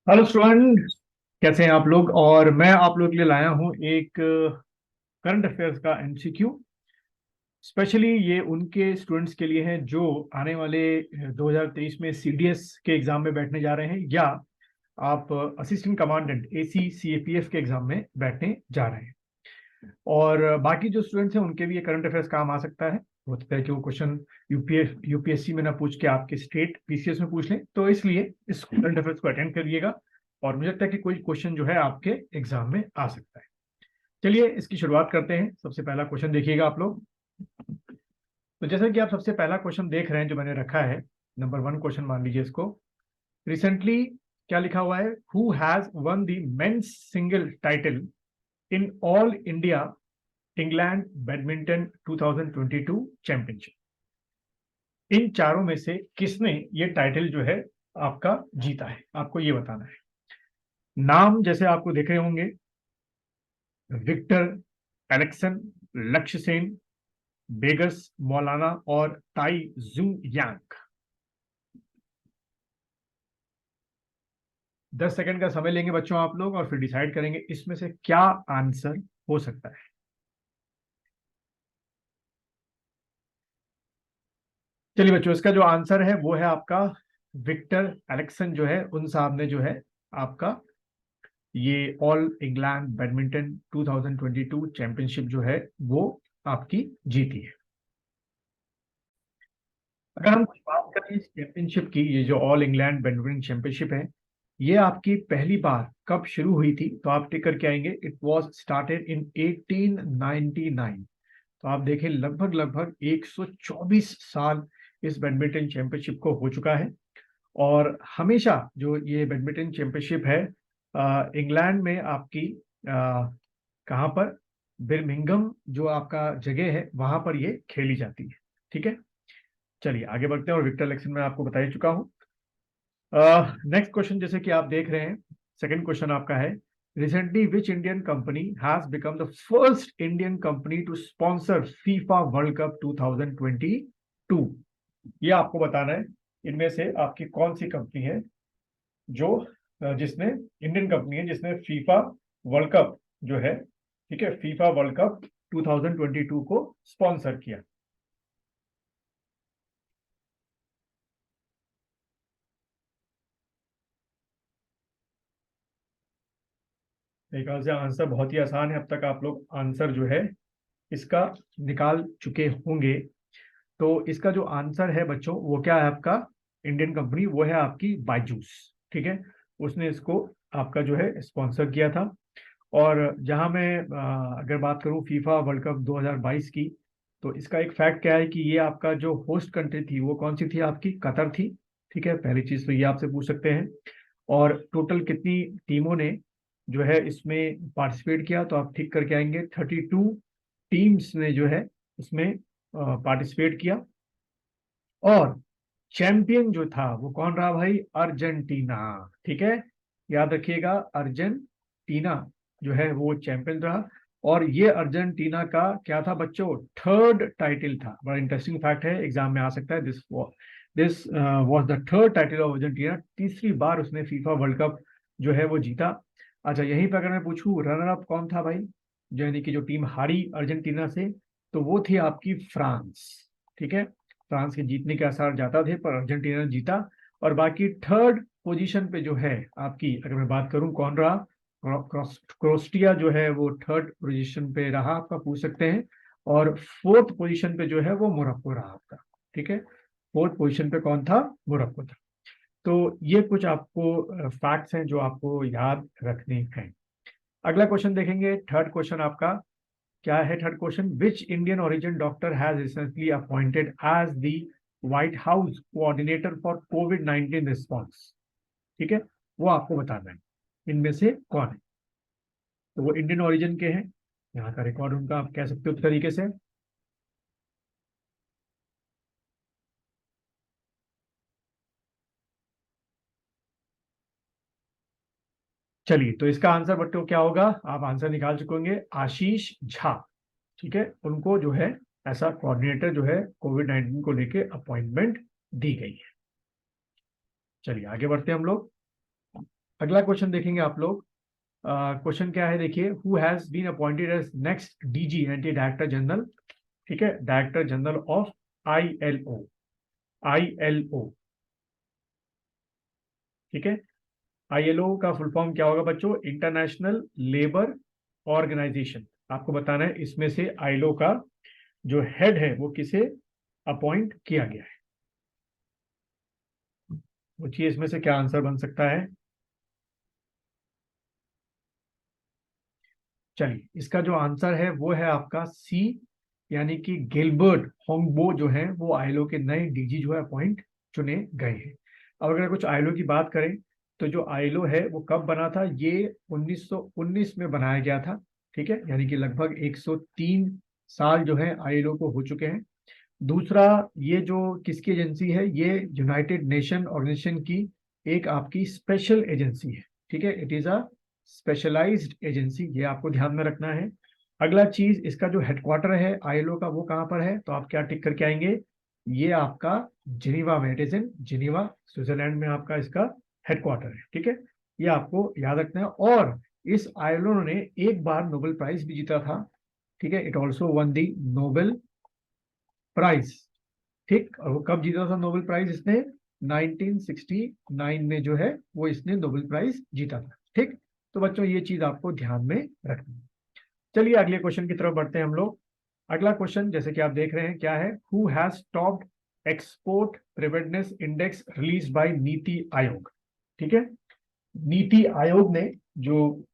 Hello student, कैसे हैं आप लोग। और मैं आप लोग के लिए लाया हूं एक करंट अफेयर्स का एमसीक्यू। स्पेशली ये उनके स्टूडेंट्स के लिए है जो आने वाले 2023 में सीडीएस के एग्जाम में बैठने जा रहे हैं, या आप असिस्टेंट कमांडेंट एसी सीएपीएफ के एग्जाम में बैठने जा रहे हैं। और बाकी जो स्टूडेंट्स हैं उनके भी ये करंट अफेयर्स काम आ सकता है। हो सकता है कि वो क्वेश्चन यूपीएससी में ना पूछ के आपके स्टेट पीसीएस में पूछ लें, तो इसलिए इस करंट अफेयर्स को अटेंड करिएगा। और मुझे लगता है कि कोई क्वेश्चन जो है आपके एग्जाम में आ सकता है। चलिए इसकी शुरुआत करते हैं। सबसे पहला क्वेश्चन देखिएगा आप लोग। तो जैसा कि आप सबसे पहला क्वेश्चन देख रहे हैं जो मैंने रखा है, नंबर वन क्वेश्चन मान लीजिए इसको। रिसेंटली क्या लिखा हुआ है? Who has won the men's single title in all India England badminton 2022 championship. इन चारों में से किसने ये टाइटल जो है आपका जीता है, आपको ये बताना है। नाम जैसे आपको देख रहे होंगे, विक्टर एलेक्सन, लक्ष्य सेन, बेगस मौलाना और ताई जुंग यांग। 10 सेकंड का समय लेंगे बच्चों आप लोग, और फिर डिसाइड करेंगे इसमें से क्या आंसर हो सकता है। चलिए बच्चों, इसका जो आंसर है वो है आपका विक्टर एलेक्सन जो है, उन साहब ने जो है आपका ये ऑल इंग्लैंड बैडमिंटन 2022 चैंपियनशिप जो है वो आपकी जीती है। अगर हम कुछ बात करें इस चैंपियनशिप की, ये जो ऑल इंग्लैंड बैडमिंटन चैंपियनशिप है, ये आपकी पहली बार कब शुरू हुई थी, तो आप टिक करके आएंगे। It was started in 1899। तो आप देखें लगभग लगभग 124 साल इस बैडमिंटन चैंपियनशिप को हो चुका है। और हमेशा जो ये बैडमिंटन चैंपियनशिप है इंग्लैंड में आपकी कहाँ पर, बिर्मिंघम जो आपका जगह है वहां पर ये खेली जाती है। ठीक है, चलिए आगे बढ़ते हैं। और विक्टर इलेक्शन में आपको बता ही चुका हूँ। नेक्स्ट क्वेश्चन जैसे कि आप देख रहे हैं, सेकंड क्वेश्चन आपका है, recently which Indian company has become the first Indian company to sponsor FIFA World Cup 2022। ये आपको बताना है इनमें से आपकी कौन सी कंपनी है जो जिसने, इंडियन कंपनी है जिसने फीफा वर्ल्ड कप जो है, ठीक है, फीफा वर्ल्ड कप 2022 को स्पॉन्सर किया। मेरे ख्याल से आंसर बहुत ही आसान है। अब तक आप लोग आंसर जो है इसका निकाल चुके होंगे। तो इसका जो आंसर है बच्चों वो क्या है आपका, इंडियन कंपनी वो है आपकी बायजूस। ठीक है, उसने इसको आपका जो है स्पॉन्सर किया था। और जहां मैं अगर बात करूं फीफा वर्ल्ड कप 2022 की, तो इसका एक फैक्ट क्या है कि ये आपका जो होस्ट कंट्री थी वो कौन सी थी, आपकी कतर थी। ठीक है, पहली चीज तो ये आपसे पूछ सकते हैं। और टोटल कितनी टीमों ने जो है इसमें पार्टिसिपेट किया, तो आप ठीक करके आएंगे 32 टीम्स ने जो है इसमें पार्टिसिपेट किया। और चैंपियन जो था वो कौन रहा भाई, अर्जेंटीना। ठीक है, याद रखिएगा अर्जेंटीना जो है वो चैंपियन रहा। और ये अर्जेंटीना का क्या था बच्चों, थर्ड टाइटल था। बड़ा इंटरेस्टिंग फैक्ट है, एग्जाम में आ सकता है। This was the third title of Argentina. तीसरी बार उसने फीफा वर्ल्ड कप जो है वो जीता। अच्छा, यहीं पर अगर मैं पूछूं रनर अप कौन था भाई, जो यानी कि जो टीम हारी अर्जेंटीना से, तो वो थी आपकी फ्रांस। ठीक है, फ्रांस के जीतने के आसार ज्यादा थे पर अर्जेंटीना ने जीता। और बाकी थर्ड पोजीशन पे जो है आपकी, अगर मैं बात करूं कौन रहा, क्रोस्टिया जो है वो थर्ड पोजीशन पे रहा, आपका पूछ सकते हैं। और फोर्थ पोजीशन पे जो है वो मोरक्को रहा आपका। ठीक है, फोर्थ पोजीशन पे कौन था, मोरक्को था। तो ये कुछ आपको फैक्ट्स हैं जो आपको याद रखने हैं। अगला क्वेश्चन देखेंगे, थर्ड क्वेश्चन आपका क्या है। Third question, which Indian origin doctor has recently appointed as the White House coordinator for COVID 19 response. ठीक है, वो आपको बताना है इनमें से कौन है। तो वो इंडियन ओरिजिन के हैं, यहाँ का रिकॉर्ड उनका आप कह सकते हो उस तरीके से। चलिए, तो इसका आंसर बच्चों क्या होगा, आप आंसर निकाल चुके होंगे, आशीष झा। ठीक है, उनको जो है ऐसा कोऑर्डिनेटर जो है कोविड 19 को लेके अपॉइंटमेंट दी गई है। चलिए आगे बढ़ते हैं हम लोग। अगला क्वेश्चन देखेंगे आप लोग। क्वेश्चन क्या है देखिए, who has been appointed as next DG anti director general, ठीक है, director general of ILO, ILO, ठीक है। आईएलओ का फुल फॉर्म क्या होगा बच्चों, इंटरनेशनल लेबर ऑर्गेनाइजेशन। आपको बताना है इसमें से आईएलओ का जो हेड है वो किसे अपॉइंट किया गया है। सोचिए इसमें से क्या आंसर बन सकता है। चलिए, इसका जो आंसर है वो है आपका सी, यानी कि गिलबर्ट होंगबो जो है वो आईएलओ के नए डीजी जो है अपॉइंट चुने गए हैं। अब अगर कुछ आईएलओ की बात करें तो जो आईएलओ है वो कब बना था, ये 1919 में बनाया गया था, ठीक है, यानी कि लगभग 103 साल जो है आईएलओ को हो चुके हैं। दूसरा, ये जो किसकी एजेंसी है, ये यूनाइटेड नेशन ऑर्गेनाइजेशन की एक आपकी स्पेशल एजेंसी है, ठीक है, it is a specialised agency, ये आपको ध्यान में रखना है। अगला चीज, इसका जो हेडक्वार्टर है आईएलओ का वो कहाँ पर है, तो आप क्या टिक करके आएंगे, ये आपका जिनीवा में, it is in Geneva, Switzerland में आपका इसका हेडक्वार्टर है, ठीक है। ये आपको याद रखना है। और इस आईएलओ ने एक बार नोबेल प्राइज भी जीता था, ठीक है, it also won the Nobel prize, ठीक। और वो कब जीता था नोबेल प्राइज इसने, 1969 में जो है वो इसने नोबेल प्राइज जीता था, ठीक। तो बच्चों ये चीज आपको ध्यान में रखनी है। चलिए अगले क्वेश्चन की तरफ बढ़ते हैं हम लोग। अगला क्वेश्चन जैसे कि आप देख रहे हैं क्या है, who has topped export preparedness index release by NITI Aayog, ठीक है। नीति आयोग ने जो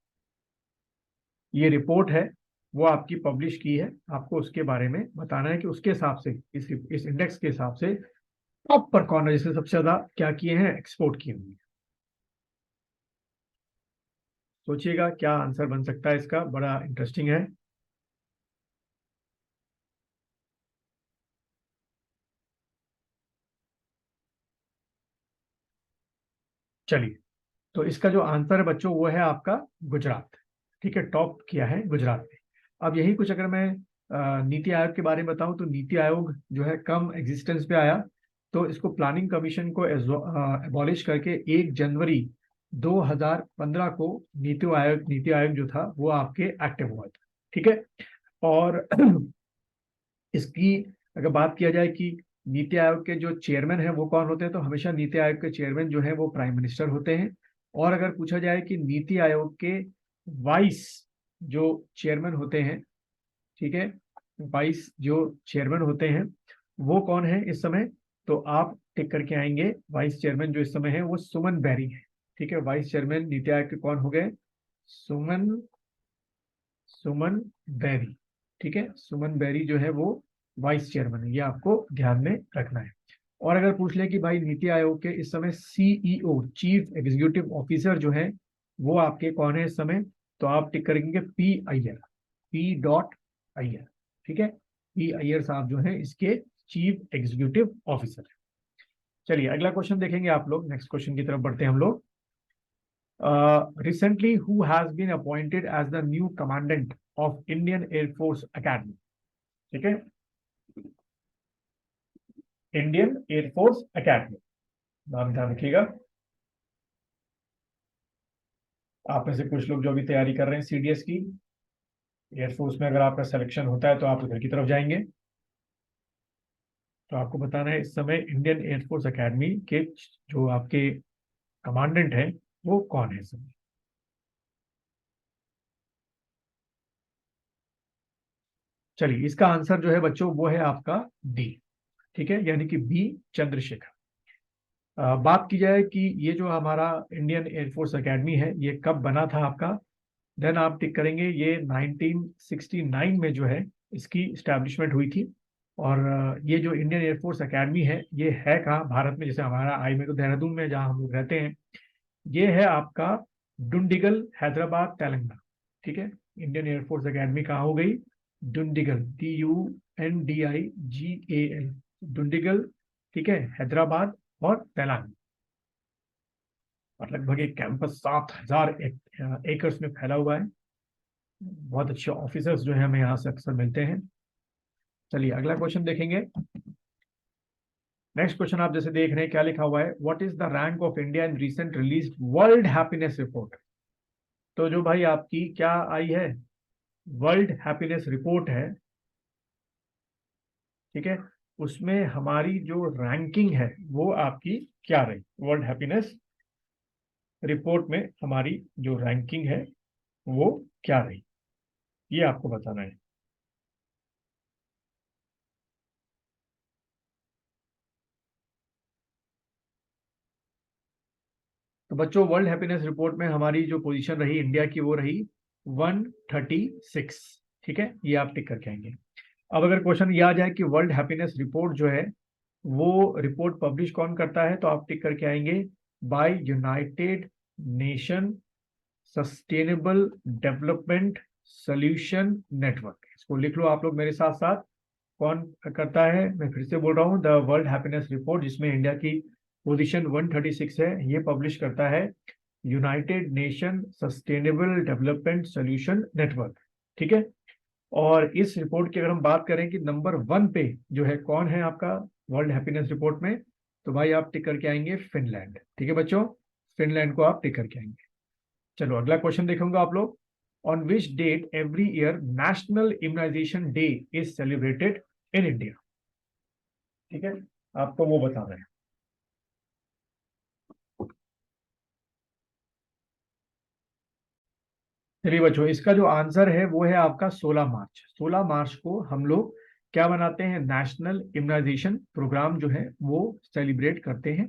ये रिपोर्ट है वो आपकी पब्लिश की है, आपको उसके बारे में बताना है कि उसके हिसाब से इस इंडेक्स के हिसाब से टॉप पर कौन है जिसने सबसे ज्यादा क्या किए हैं, एक्सपोर्ट किए हुए हैं। सोचिएगा क्या आंसर बन सकता है इसका, बड़ा इंटरेस्टिंग है। चलिए, तो इसका जो आंसर है बच्चों वो है आपका गुजरात, ठीक है, टॉप किया है गुजरात ने। अब यही कुछ अगर मैं नीति आयोग के बारे में बताऊं तो नीति आयोग जो है कम एग्जिस्टेंस पे आया, तो इसको प्लानिंग कमीशन को एबॉलिश करके 1 जनवरी 2015 को नीति आयोग जो था वो आपके एक्टिव हुआ था, ठीक है। और इसकी अगर बात किया जाए कि नीति आयोग के जो चेयरमैन हैं वो कौन होते हैं, तो हमेशा नीति आयोग के चेयरमैन जो है वो प्राइम मिनिस्टर होते हैं। और अगर पूछा जाए कि नीति आयोग के वाइस जो चेयरमैन होते हैं, ठीक है, वाइस जो चेयरमैन होते हैं वो कौन है इस समय, तो आप टिक करके आएंगे, वाइस चेयरमैन जो इस समय है वो सुमन बैरी है, ठीक है। वाइस चेयरमैन नीति आयोग के कौन हो गए, सुमन सुमन बैरी, ठीक है, सुमन बैरी जो है वो वाइस चेयरमैन है, ये आपको ध्यान में रखना है। और अगर पूछ ले कि भाई नीति आयोग के इस समय सीईओ, चीफ एग्जीक्यूटिव ऑफिसर जो है वो आपके कौन है इस समय, तो आप टिक करेंगे पी अय्यर, P.अय्यर, ठीक है, पी अय्यर साहब जो है इसके चीफ एग्जीक्यूटिव ऑफिसर है। चलिए अगला क्वेश्चन देखेंगे आप लोग, नेक्स्ट क्वेश्चन की तरफ बढ़ते हैं हम लोग। Recently, who has been appointed as the new commandant of Indian Air Force Academy, ठीक है, इंडियन एयरफोर्स एकेडमी, नाम ध्यान रखिएगा। आप में से कुछ लोग जो अभी तैयारी कर रहे हैं सीडीएस की, एयरफोर्स में अगर आपका सिलेक्शन होता है तो आप उधर की तरफ जाएंगे। तो आपको बताना है इस समय इंडियन एयरफोर्स एकेडमी के जो आपके कमांडेंट हैं वो कौन है इस समय। चलिए, इसका आंसर जो है बच्चों वो है आपका डी, ठीक है, यानी कि बी चंद्रशेखर। बात की जाए कि ये जो हमारा इंडियन एयरफोर्स एकेडमी है ये कब बना था आपका, देन आप टिक करेंगे ये 1969 में जो है इसकी इस्टेब्लिशमेंट हुई थी। और ये जो इंडियन एयरफोर्स एकेडमी है ये है कहाँ भारत में, जैसे हमारा आई में तो देहरादून में जहाँ हम लोग रहते हैं, ये है आपका डुंडिगल, हैदराबाद, तेलंगाना, ठीक है। इंडियन एयरफोर्स एकेडमी कहाँ हो गई, डुंडिगल, DUNDIGAL, डुंडिगल, ठीक है, हैदराबाद और तेलंगाना। और लगभग एक कैंपस 7,000 एकर्स में फैला हुआ है। बहुत अच्छे ऑफिसर्स जो है हमें यहाँ से अक्सर मिलते हैं। चलिए अगला क्वेश्चन देखेंगे। नेक्स्ट क्वेश्चन आप जैसे देख रहे हैं क्या लिखा हुआ है, what is the rank of India in recent release world happiness report. तो जो भाई आपकी क्या आई है, वर्ल्ड हैप्पीनेस रिपोर्ट है, ठीक है, उसमें हमारी जो रैंकिंग है वो आपकी क्या रही, वर्ल्ड हैप्पीनेस रिपोर्ट में हमारी जो रैंकिंग है वो क्या रही, ये आपको बताना है। तो बच्चों वर्ल्ड हैप्पीनेस रिपोर्ट में हमारी जो पोजीशन रही इंडिया की वो रही 136, ठीक है, ये आप टिक करके आएंगे। अब अगर क्वेश्चन ये आ जाए कि वर्ल्ड हैप्पीनेस रिपोर्ट जो है वो रिपोर्ट पब्लिश कौन करता है, तो आप टिक करके आएंगे by United Nation Sustainable Development Solution Network. इसको लिख लो आप लोग मेरे साथ साथ, कौन करता है, मैं फिर से बोल रहा हूँ, द वर्ल्ड हैप्पीनेस रिपोर्ट जिसमें इंडिया की पोजीशन 136 है, ये पब्लिश करता है United Nation Sustainable Development Solution network, ठीक है। और इस रिपोर्ट की अगर हम बात करें कि नंबर 1 पे जो है कौन है आपका वर्ल्ड हैप्पीनेस रिपोर्ट में, तो भाई आप टिक करके आएंगे फिनलैंड, ठीक है बच्चों, फिनलैंड को आप टिक करके आएंगे। चलो अगला क्वेश्चन देखूंगा आप लोग, on which date every year National Immunisation Day is celebrated in India, ठीक है, आपको वो बताना है। चलिए बच्चों, इसका जो आंसर है वो है आपका 16 मार्च। 16 मार्च को हम लोग क्या बनाते हैं, नेशनल इम्यूनाइजेशन प्रोग्राम जो है वो सेलिब्रेट करते हैं।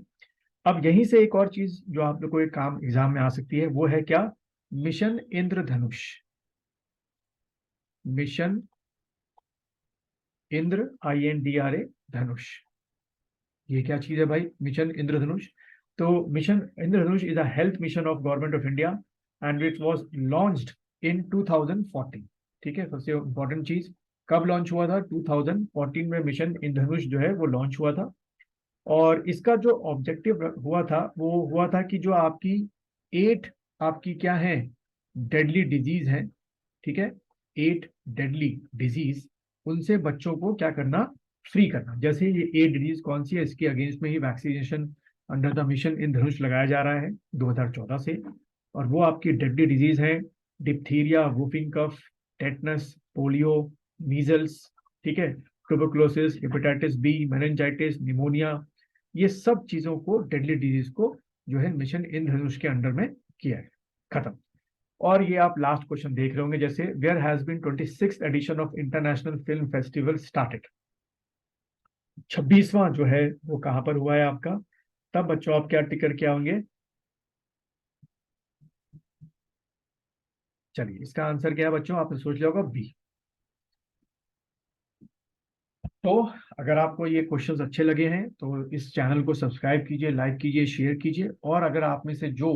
अब यहीं से एक और चीज जो आप लोग को एक काम एग्जाम में आ सकती है वो है क्या, मिशन इंद्रधनुष। मिशन इंद्र, INDRA, धनुष, ये क्या चीज है भाई, मिशन इंद्रधनुष। तो mission Indradhanush is a health mission of government of India and it was launched in 2014, ठीक है। सबसे इंपॉर्टेंट चीज, कब लॉन्च हुआ था, 2014 में मिशन इंद्रधनुष जो है वो लॉन्च हुआ था। और इसका जो ऑब्जेक्टिव हुआ था वो हुआ था कि जो आपकी 8 आपकी क्या है, डेडली डिजीज है, ठीक है, 8 डेडली डिजीज, उनसे बच्चों को क्या करना, फ्री करना। जैसे ये 8 डिजीज कौन सी है, इसके अगेंस्ट में ही vaccination under the mission Indradhanush लगाया जा रहा है 2014 से। और वो आपकी डेडली डिजीज है, diphtheria, whooping cough, tetanus, polio, measles, ठीक है, tuberculosis, hepatitis B, meningitis, pneumonia, ये सब चीजों को, डेडली डिजीज को जो है मिशन इंद्रधनुष के अंडर में किया है, खत्म। और ये आप लास्ट क्वेश्चन देख रहे होंगे, जैसे where has been 26th edition of international film festival started, 26वां जो है वो कहां पर हुआ है आपका, तब बच्चों आप क्या टिक करके आओगे। चलिए इसका आंसर क्या है बच्चों, आपने सोच लिया होगा बी। तो अगर आपको ये क्वेश्चंस अच्छे लगे हैं तो इस चैनल को सब्सक्राइब कीजिए, लाइक कीजिए, शेयर कीजिए। और अगर आप में से जो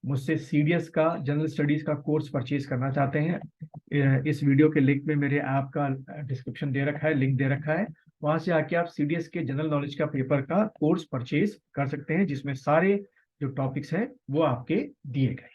मुझसे CDS का जनरल स्टडीज का कोर्स परचेज करना चाहते हैं, इस वीडियो के लिंक में मेरे ऐप का डिस्क्रिप्शन दे रखा है, लिंक दे रखा है, वहां से आके आप CDS के जनरल नॉलेज का पेपर का कोर्स परचेज कर सकते हैं, जिसमें सारे जो टॉपिक्स हैं वो आपके दिए गए।